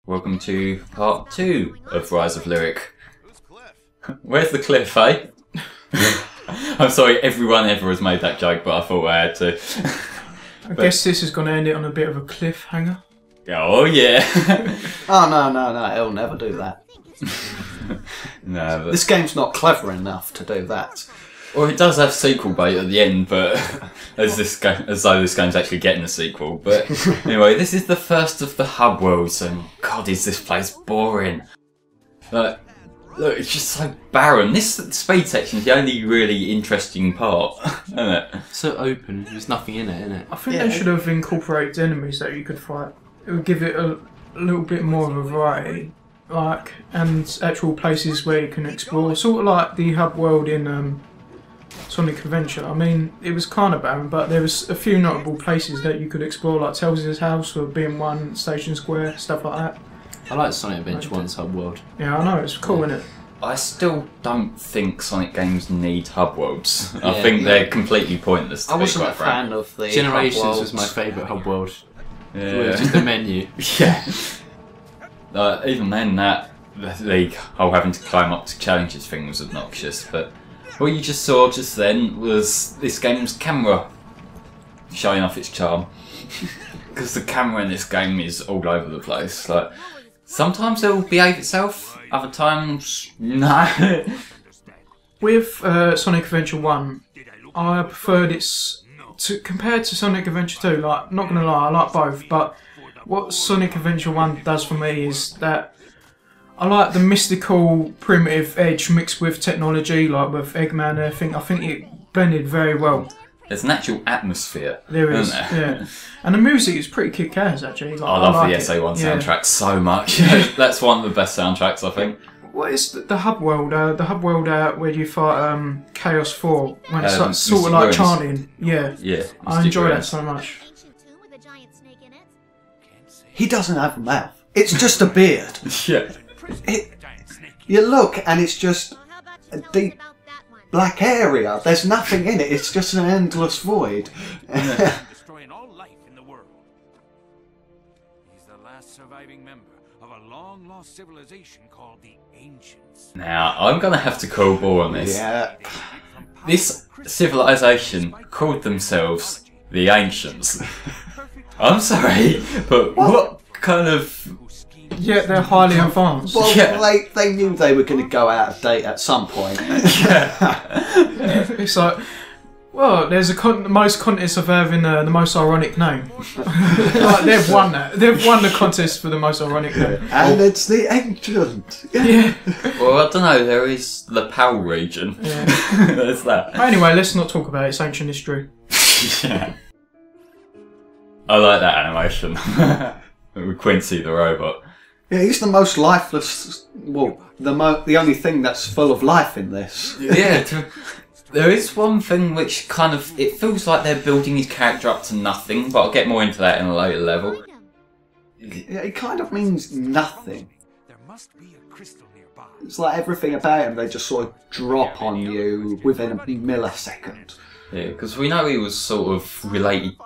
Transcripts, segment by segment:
Welcome to part 2 of Rise of Lyric. Where's the cliff, eh? I'm sorry, everyone ever has made that joke, but I thought I had to. I guess this is going to end it on a bit of a cliffhanger. Oh yeah. Oh no, it'll never do that. No, but... This game's not clever enough to do that. Well, it does have sequel bait at the end, but as though this game's actually getting a sequel. But anyway, this is the first of the hub worlds, and God, is this place boring. Like, look, it's just so barren. This speed section is the only really interesting part, isn't it? So open, there's nothing in it, innit? I think they should have incorporated enemies that you could fight. It would give it a little bit more of a variety, like, and actual places where you can explore. Sort of like the hub world in Sonic Adventure. I mean, it was kind of barren, but there was a few notable places that you could explore, like Tails' house or BM1, Station Square, stuff like that. I like Sonic Adventure 1's hub world. Yeah, I know, it's cool, isn't it? I still don't think Sonic games need hub worlds. I think they're completely pointless. I wasn't a fan of the Generations hub was my favourite hub world. Yeah. It's just the menu. Yeah. Even then, the whole having to climb up to challenges thing was obnoxious, but what you just saw just then was this game's camera showing off its charm. Because the camera in this game is all over the place. Like, sometimes it'll behave itself, other times, no. With Sonic Adventure 1, I preferred its... compared to Sonic Adventure 2, like, not gonna lie, I like both, but what Sonic Adventure 1 does for me is that I like the mystical, primitive edge mixed with technology, like with Eggman and everything. I think it blended very well. There's an actual atmosphere. There is, yeah. And the music is pretty kick-ass, actually. Like, I love like the SA1 soundtrack so much. Yeah. That's one of the best soundtracks, I think. What is the hub world? The hub world where you fight Chaos 4, when it's like, sort of like chanting. Yeah. Yeah. I enjoy that so much. He doesn't have a mouth. It's just a beard. Yeah. You look and it's just a deep black area. There's nothing in it. It's just an endless void. Destroying all life in the world. He's the last surviving member of a long-lost civilization called the Ancients. Now, I'm going to have to call ball on this. Yeah. This civilization called themselves the Ancients. I'm sorry, but what kind of... Yeah, they're highly advanced. Well, Yeah. they knew they were going to go out of date at some point. It's like, well, there's the most contest of having the most ironic name. Like, they've won that. They've won the contest for the most ironic name. And it's the Ancient. Yeah. Well, I don't know, there is the PAL region. Yeah. There's that. Anyway, let's not talk about it. It's ancient history. Yeah. I like that animation. With Quincy the robot. Yeah, he's the most lifeless. Well, the only thing that's full of life in this. Yeah, there is one thing which kind of... It feels like they're building his character up to nothing, but I'll get more into that in a later level. Yeah, it kind of means nothing. There must be a crystal nearby. It's like everything about him, they just sort of drop on you within a millisecond. Yeah, because we know he was sort of related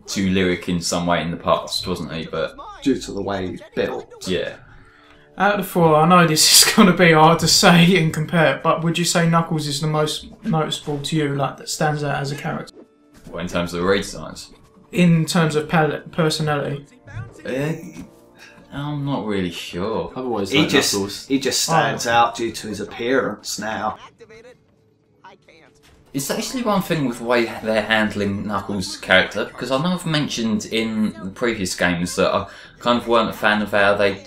to Lyric in some way in the past, wasn't he? But Due to the way he's built. yeah. Out of the four, I know this is going to be hard to say and compare, but would you say Knuckles is the most noticeable to you, like, that stands out as a character? Well, in terms of the redesigns? In terms of personality? I'm not really sure. I've always He liked just Knuckles. stands out due to his appearance now. It's actually one thing with the way they're handling Knuckles' character, because I know I've mentioned in the previous games that I kind of weren't a fan of how they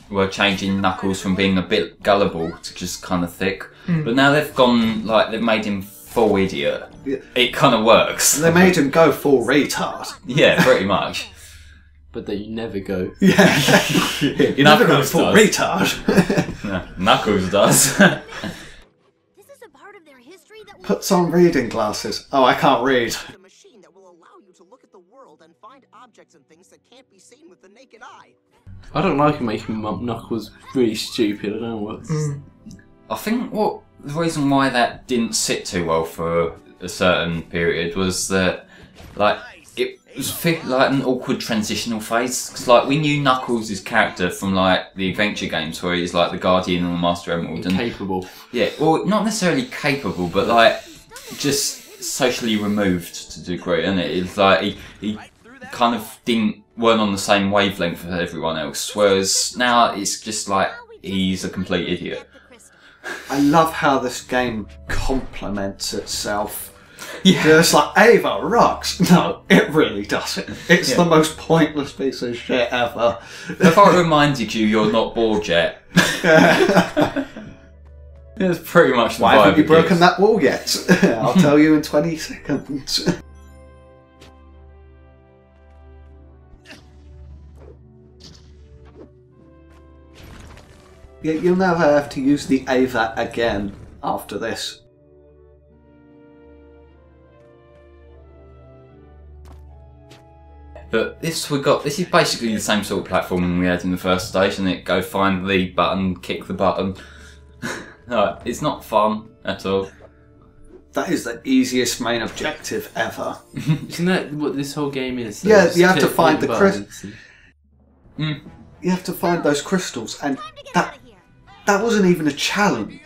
were changing Knuckles from being a bit gullible to just kind of thick. But now they've gone, like, they've made him full idiot. Yeah. It kind of works. They made him go full retard. Yeah, pretty much. But that you never go. Yeah. You never go Knuckles full does. retard. No, Knuckles does. Puts on reading glasses. Oh, I can't read. A machine that will allow you to look at the world and find objects and things that can't be seen with the naked eye. I don't like making Knuckles really stupid. I don't know what. I think the reason why that didn't sit too well for a certain period was that, like, it was like an awkward transitional phase. Cause like we knew Knuckles' character from like the adventure games where he's like the Guardian or the Master Emerald. And, Capable. Yeah, well, not necessarily capable, but like just socially removed to a degree, isn't it? It's like he kind of weren't on the same wavelength as everyone else. Whereas now it's just like he's a complete idiot. I love how this game complements itself. Yeah. It's like, Ava rocks. No, it really doesn't. It's the most pointless piece of shit ever. If I reminded you you're not bored yet. That's pretty much the Why vibe haven't you it broken gives. that wall yet? I'll tell you in 20 seconds. You'll never have to use the Ava again after this. But this is basically the same sort of platforming we had in the first stage, and it go find the button, kick the button. No, it's not fun at all. That is the easiest main objective ever. Isn't that what this whole game is? Yeah, Just you have to hit find the buttons and- You have to find those crystals, and that wasn't even a challenge.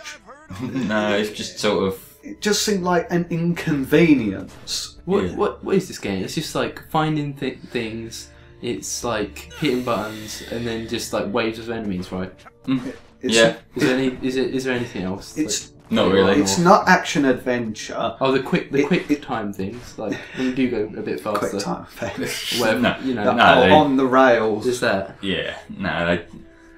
No, it's just sort of. It just seemed like an inconvenience. What is this game? It's just like finding things. It's like hitting buttons and then just like waves of enemies, right? It's, Yeah. Is there anything else? It's Not really. It's not action adventure. Oh, the quick time things, like when you do go a bit faster. Quick time thing. Whatever, No, you know. On the rails. Is that? Yeah, no,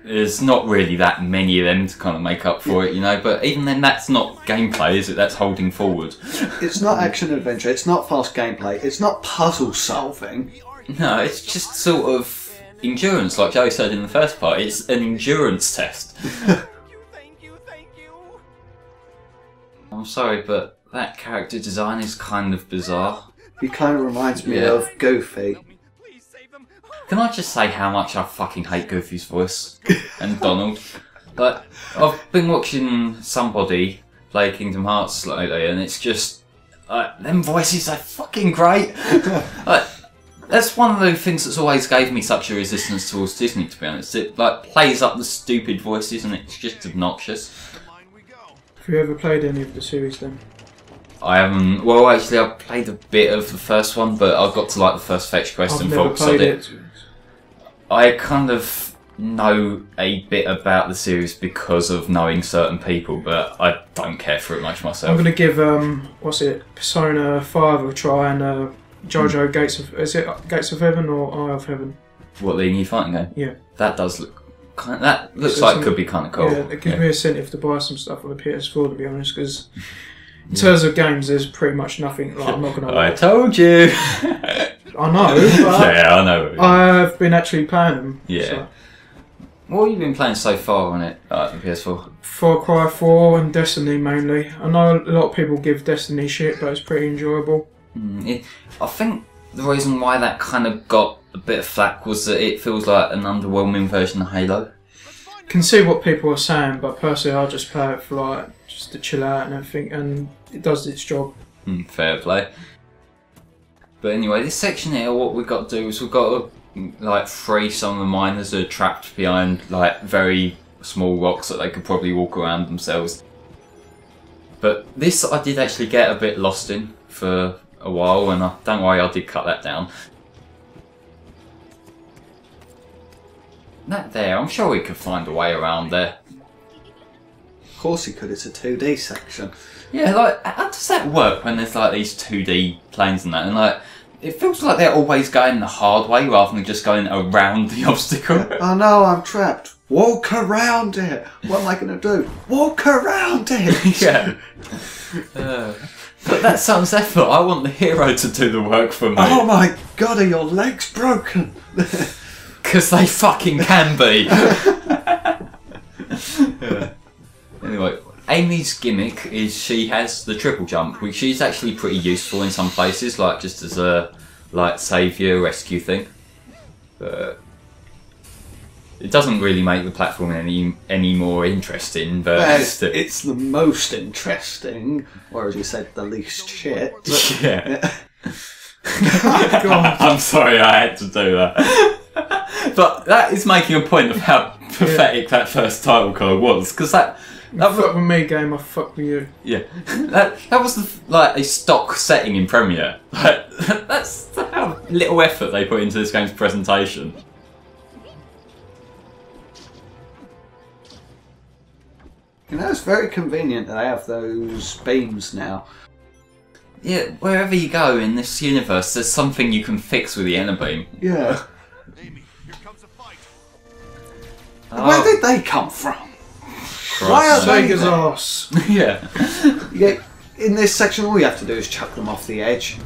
there's not really that many of them to kind of make up for it, you know. But even then, that's not gameplay, is it? That's holding forward. It's not action adventure. It's not fast gameplay. It's not puzzle solving. No, it's just sort of endurance, like Joe said in the first part. It's an endurance test. Thank you. I'm sorry, but that character design is kind of bizarre. He kind of reminds me Yeah. of Goofy. Please save him. Can I just say how much I fucking hate Goofy's voice and Donald? Like, I've been watching somebody play Kingdom Hearts lately, and it's just them voices are fucking great. Like, that's one of the things that's always gave me such a resistance towards Disney, to be honest. It like plays up the stupid voices, and it's just obnoxious. Have you ever played any of the series then? I haven't. Well, actually, I played a bit of the first one, but I got to like the first fetch quest I've and never thought, played it. I kind of know a bit about the series because of knowing certain people, but I don't care for it much myself. I'm going to give, Persona 5 a try and JoJo Gates of... Is it Gates of Heaven or Eye of Heaven? What, the new fighting game? Yeah. That does look... that looks So like some- it could be kind of cool. Yeah, it gives me a incentive to buy some stuff on the PS4, to be honest, because in terms of games, there's pretty much nothing. Like, I'm not going to I lie. told you! I know, but Yeah, I know. I've been actually playing them. Yeah. So. What have you been playing so far on it, the PS4? Far Cry 4 and Destiny mainly. I know a lot of people give Destiny shit, but it's pretty enjoyable. I think the reason why that kind of got a bit of flack was that it feels like an underwhelming version of Halo. Can see what people are saying, but personally, I just play it for like just to chill out and everything, and it does its job. Fair play. But anyway, this section here, what we've got to do is we've got to like free some of the miners that are trapped behind like very small rocks that they could probably walk around themselves. But this I did actually get a bit lost in for a while, and don't worry, I did cut that down. That there, I'm sure we could find a way around there. Of course he could. It's a 2D section. Yeah, like, how does that work when there's like these 2D planes and that? And like, it feels like they're always going the hard way rather than just going around the obstacle. Oh no, I'm trapped. Walk around it. What am I going to do? Walk around it. Yeah. But that sounds effort. I want the hero to do the work for me. Oh my god, are your legs broken? Because they fucking can be. Yeah. Anyway, Amy's gimmick is she has the triple jump, which is actually pretty useful in some places, like just as a like saviour rescue thing. But it doesn't really make the platform any more interesting. But it's the most interesting, or as you said, the least shit. Yeah. God. I'm sorry I had to do that. But that is making a point of how pathetic that first title card was, because that fuck with me, game. I fuck with you. Yeah, that was like a stock setting in Premiere. Like, that's how little effort they put into this game's presentation. You know, it's very convenient that they have those beams now. Yeah, wherever you go in this universe, there's something you can fix with the inner beam. Yeah. Amy, here comes a fight. Where did they come from? Christ, Why are they Sega's there? arse. Yeah, Yeah, in this section, all you have to do is chuck them off the edge.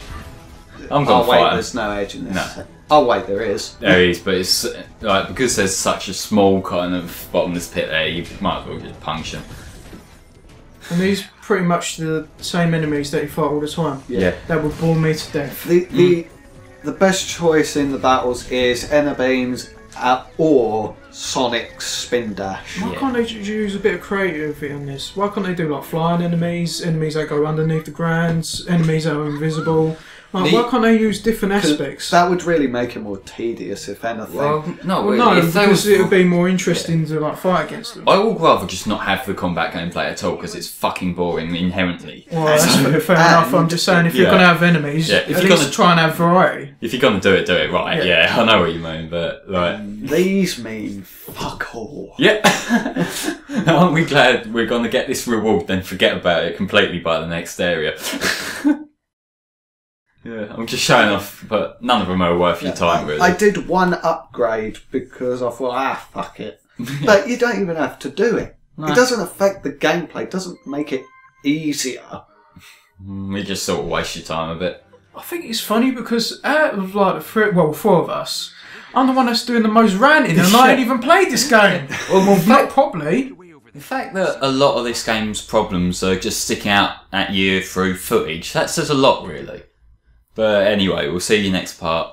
I'm gonna Oh wait, fight 'em. there's no edge in this. No. Oh wait, there is. There is, but it's like because there's such a small kind of bottomless pit there, you might as well just punch them. And these pretty much the same enemies that you fight all the time. Yeah. That would bore me to death. The best choice in the battles is Enna beams or Sonic's spin dash. Why can't they just use a bit of creativity on this? Why can't they do like flying enemies, enemies that go underneath the ground, enemies that are invisible? Like, why can't they use different aspects? That would really make it more tedious, if anything. Well, no, Well, no, if they because was, it would be more interesting to like fight against them. I would rather just not have the combat gameplay at all because it's fucking boring inherently. Well, that's fair enough. I'm just saying, if you're Yeah. going to have enemies, Yeah, if at you're least gonna- try and have variety. If you're gonna do it right. Yeah, I know what you mean, but like, These mean fuck all. yeah. Aren't we glad we're gonna get this reward, then forget about it completely by the next area? Yeah, I'm just showing off, but none of them are worth your time, really. I did one upgrade because I thought, fuck it. But you don't even have to do it. No. It doesn't affect the gameplay. It doesn't make it easier. We just sort of waste your time a bit. I think it's funny because out of like the four of us, I'm the one that's doing the most ranting, and I ain't even played this game. Well, not properly. The fact that a lot of this game's problems are just sticking out at you through footage, that says a lot, really. But anyway, we'll see you next part.